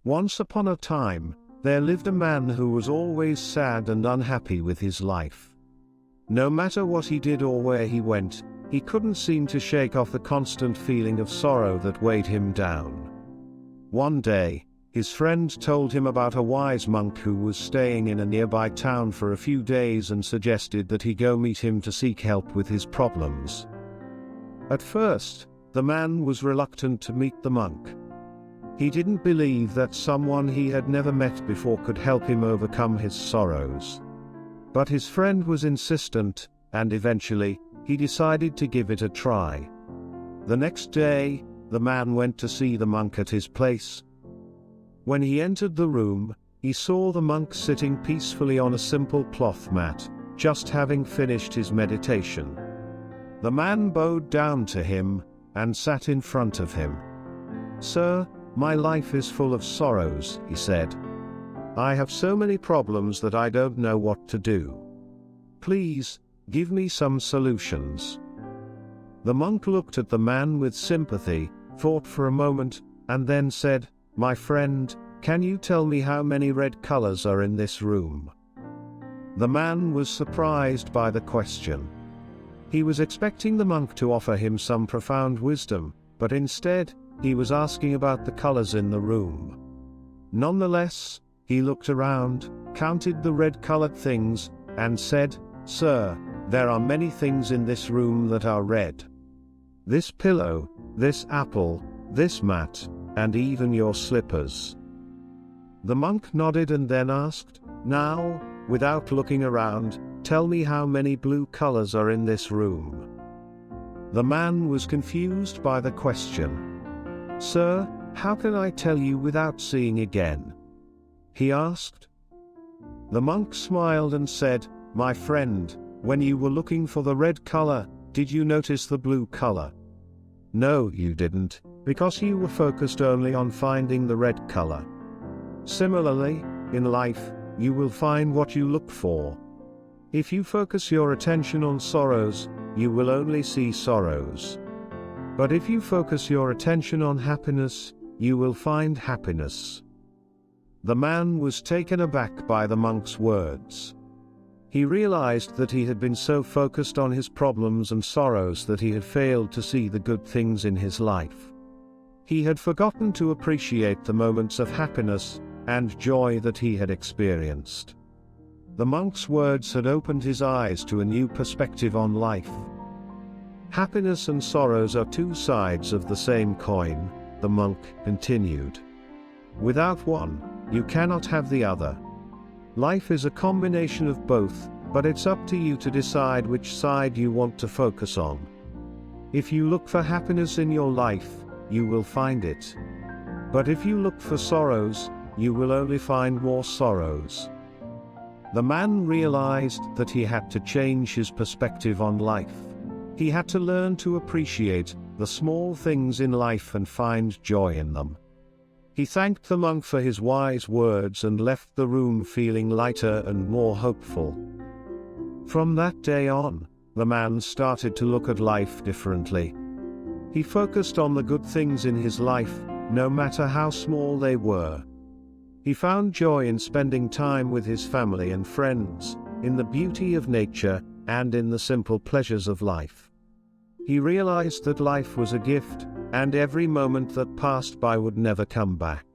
Once upon a time, there lived a man who was always sad and unhappy with his life. No matter what he did or where he went, he couldn't seem to shake off the constant feeling of sorrow that weighed him down. One day, his friend told him about a wise monk who was staying in a nearby town for a few days and suggested that he go meet him to seek help with his problems. At first, the man was reluctant to meet the monk. He didn't believe that someone he had never met before could help him overcome his sorrows. But his friend was insistent, and eventually, he decided to give it a try. The next day, the man went to see the monk at his place. When he entered the room, he saw the monk sitting peacefully on a simple cloth mat, just having finished his meditation. The man bowed down to him, and sat in front of him. "Sir, my life is full of sorrows," he said. "I have so many problems that I don't know what to do. Please, give me some solutions." The monk looked at the man with sympathy, thought for a moment, and then said, "My friend, can you tell me how many red colors are in this room?" The man was surprised by the question. He was expecting the monk to offer him some profound wisdom, but instead, he was asking about the colors in the room. Nonetheless, he looked around, counted the red-colored things, and said, "Sir, there are many things in this room that are red. This pillow, this apple, this mat, and even your slippers." The monk nodded and then asked, "Now, without looking around, tell me how many blue colors are in this room." The man was confused by the question. "Sir, how can I tell you without seeing again?" he asked. The monk smiled and said, "My friend, when you were looking for the red color, did you notice the blue color? No, you didn't, because you were focused only on finding the red color. Similarly, in life, you will find what you look for. If you focus your attention on sorrows, you will only see sorrows. But if you focus your attention on happiness, you will find happiness." The man was taken aback by the monk's words. He realized that he had been so focused on his problems and sorrows that he had failed to see the good things in his life. He had forgotten to appreciate the moments of happiness and joy that he had experienced. The monk's words had opened his eyes to a new perspective on life. "Happiness and sorrows are two sides of the same coin," the monk continued. "Without one, you cannot have the other. Life is a combination of both, but it's up to you to decide which side you want to focus on. If you look for happiness in your life, you will find it. But if you look for sorrows, you will only find more sorrows." The man realized that he had to change his perspective on life. He had to learn to appreciate the small things in life and find joy in them. He thanked the monk for his wise words and left the room feeling lighter and more hopeful. From that day on, the man started to look at life differently. He focused on the good things in his life, no matter how small they were. He found joy in spending time with his family and friends, in the beauty of nature, and in the simple pleasures of life. He realized that life was a gift, and every moment that passed by would never come back.